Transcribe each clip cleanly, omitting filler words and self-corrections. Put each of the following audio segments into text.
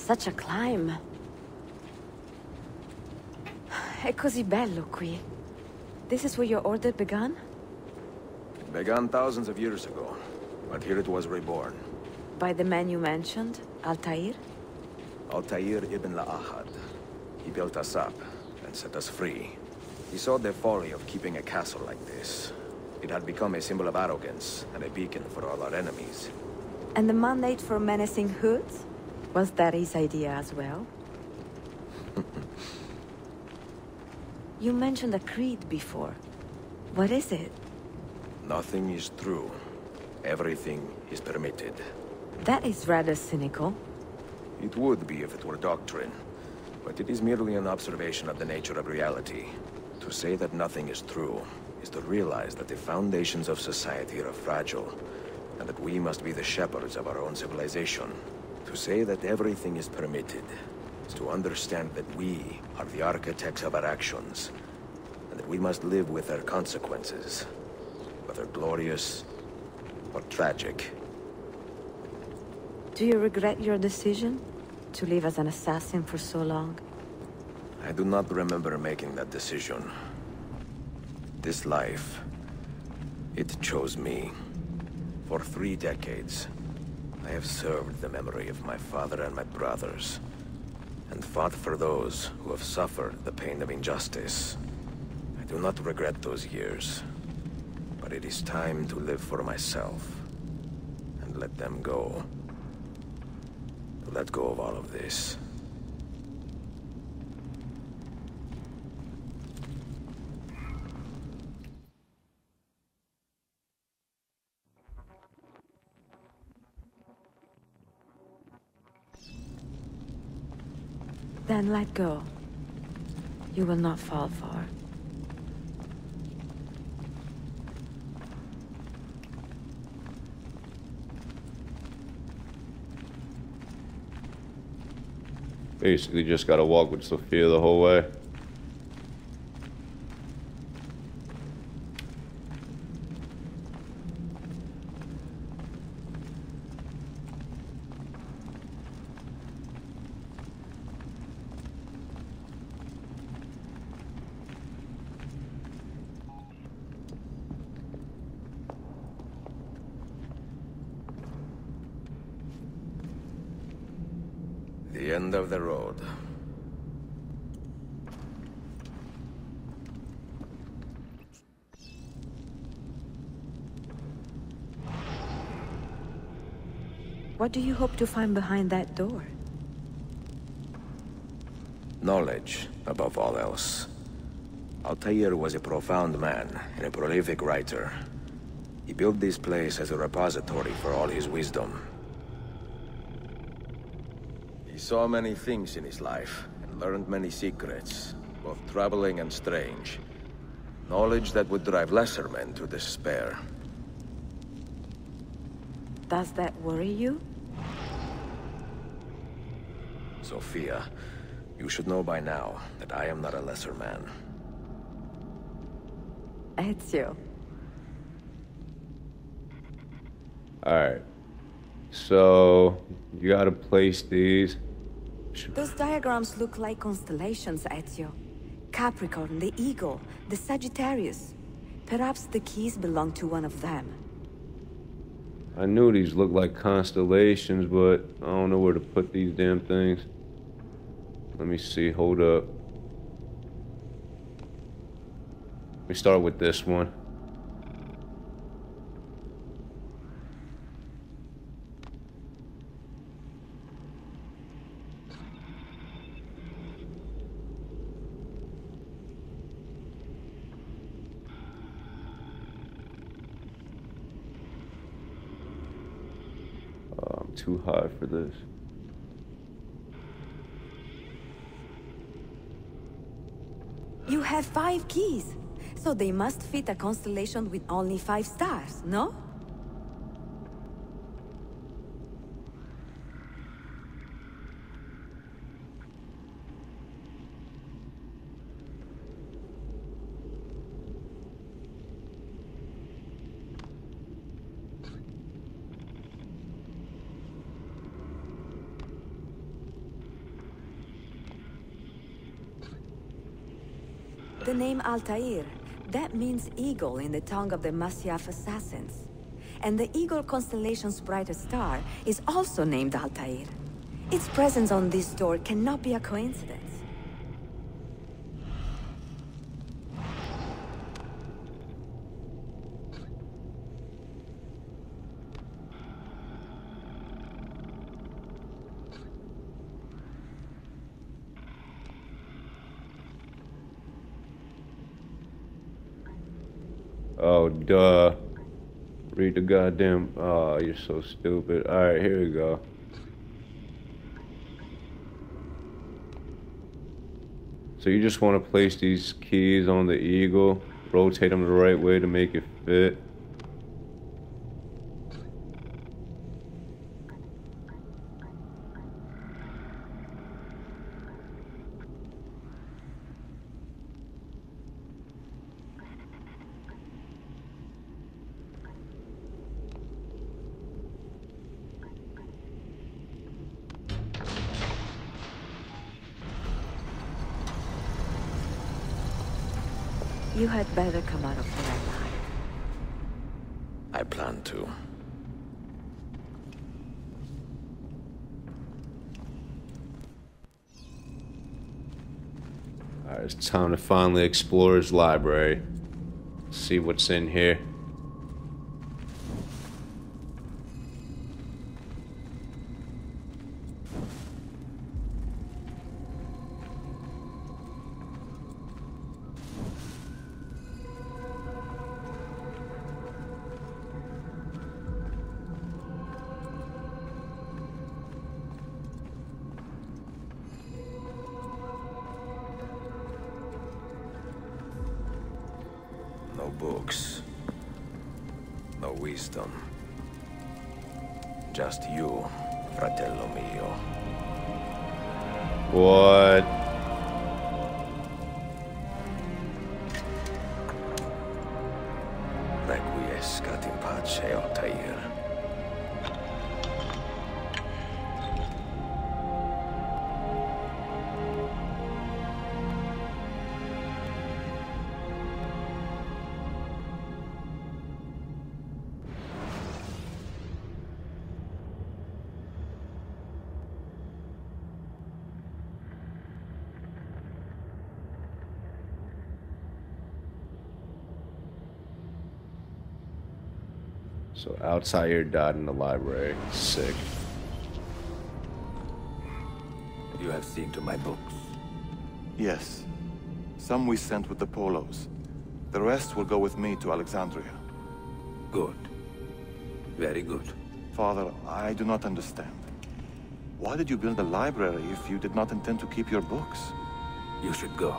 Such a climb. È così bello qui. This is where your order began? It began thousands of years ago, but here it was reborn. By the man you mentioned, Altair? Altair ibn La'ahad. He built us up and set us free. He saw the folly of keeping a castle like this. It had become a symbol of arrogance and a beacon for all our enemies. And the mandate for menacing hoods? Was that his idea as well? You mentioned a creed before. What is it? Nothing is true. Everything is permitted. That is rather cynical. It would be if it were doctrine, but it is merely an observation of the nature of reality. To say that nothing is true is to realize that the foundations of society are fragile, and that we must be the shepherds of our own civilization. To say that everything is permitted is to understand that we are the architects of our actions, and that we must live with their consequences, whether glorious or tragic. Do you regret your decision to live as an assassin for so long? I do not remember making that decision. This life, it chose me. For 3 decades, I have served the memory of my father and my brothers, and fought for those who have suffered the pain of injustice. I do not regret those years, but it is time to live for myself, and let them go. To let go of all of this. Then let go. You will not fall far. Basically just gotta walk with Sophia the whole way. The end of the road. What do you hope to find behind that door? Knowledge, above all else. Altair was a profound man and a prolific writer. He built this place as a repository for all his wisdom. He saw many things in his life, and learned many secrets, both troubling and strange. Knowledge that would drive lesser men to despair. Does that worry you? Sophia, you should know by now that I am not a lesser man. Ezio. Alright. So, you gotta place these. Those diagrams look like constellations, Ezio. Capricorn, the Eagle, the Sagittarius. Perhaps the keys belong to one of them. I knew these looked like constellations, but I don't know where to put these damn things. Let me see, hold up. Let me start with this one. I'm too high for this. You have 5 keys, so they must fit a constellation with only 5 stars, no? the name Altair. That means eagle in the tongue of the Masyaf assassins. And the eagle constellation's brightest star is also named Altair. Its presence on this door cannot be a coincidence. Oh, duh. Read the goddamn... Oh, you're so stupid. Alright, here we go. So you just want to place these keys on the eagle, rotate them the right way to make it fit. You had better come out of there alive. I plan to. Alright, it's time to finally explore his library. See what's in here. No books. No wisdom. Just you, fratello mio. What? Requiescat in pace, Altair. So Altair died in the library. Sick. You have seen to my books. Yes. Some we sent with the Polos. The rest will go with me to Alexandria. Good. Very good. Father, I do not understand. Why did you build a library if you did not intend to keep your books? You should go.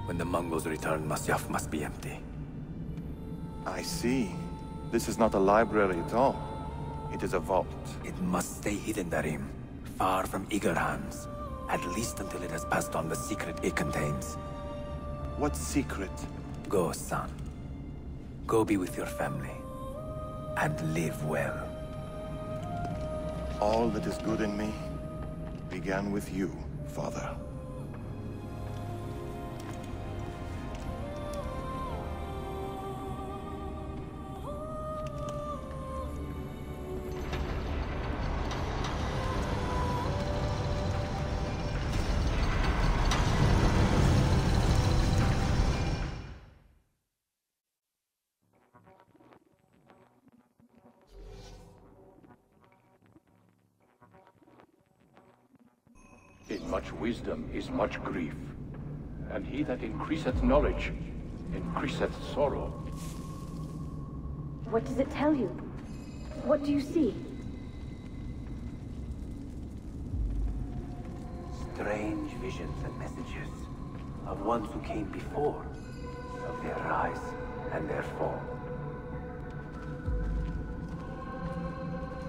When the Mongols return, Masyaf must be empty. I see. This is not a library at all. It is a vault. It must stay hidden, Darim. Far from eager hands. At least until it has passed on the secret it contains. What secret? Go, son. Go be with your family. And live well. All that is good in me began with you, Father. In much wisdom is much grief, and he that increaseth knowledge increaseth sorrow. What does it tell you? What do you see? Strange visions and messages of ones who came before, of their rise and their fall.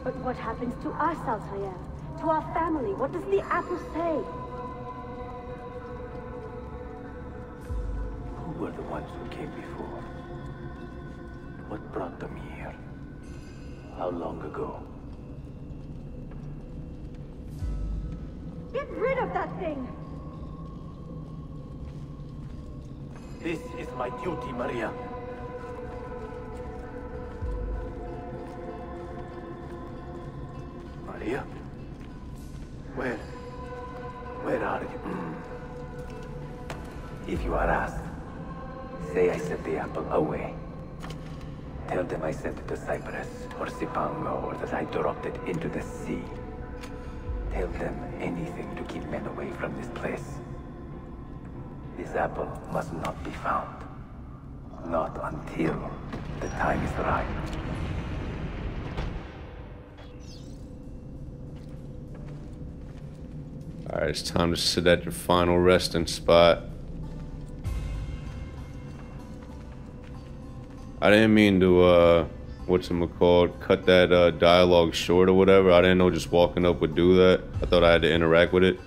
But what happens to us, Altair? To our family? What does the apple say? Who were the ones who came before? What brought them here? How long ago? Get rid of that thing! This is my duty, Maria. Maria? Where are you? If you are asked, say I sent the apple away. Tell them I sent it to Cyprus or Cipango or that I dropped it into the sea. Tell them anything to keep men away from this place. This apple must not be found. Not until the time is right. Alright, it's time to sit at your final resting spot. I didn't mean to, whatchamacallit, cut that dialogue short or whatever. I didn't know just walking up would do that. I thought I had to interact with it.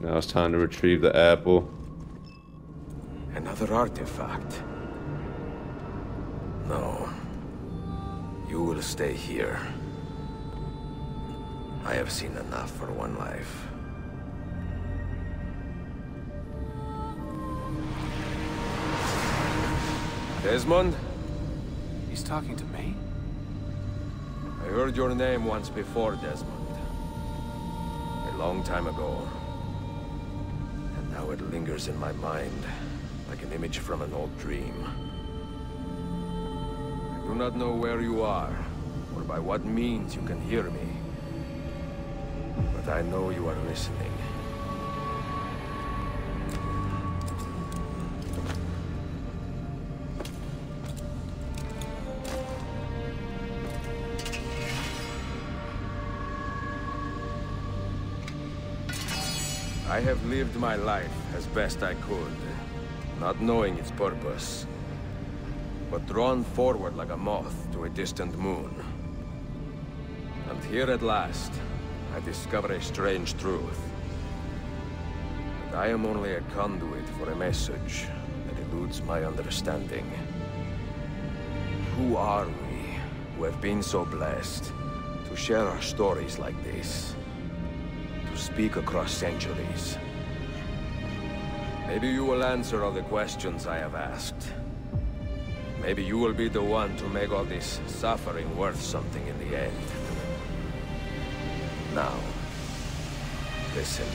Now it's time to retrieve the apple. Another artifact. No. You will stay here. I have seen enough for one life. Desmond? He's talking to me? I heard your name once before, Desmond. A long time ago. And now it lingers in my mind, like an image from an old dream. I do not know where you are, or by what means you can hear me. But I know you are listening. I have lived my life as best I could, not knowing its purpose, but drawn forward like a moth to a distant moon. And here at last, I discover a strange truth. That I am only a conduit for a message that eludes my understanding. Who are we, who have been so blessed, to share our stories like this? To speak across centuries. Maybe you will answer all the questions I have asked. Maybe you will be the one to make all this suffering worth something in the end. Now, listen.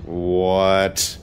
What?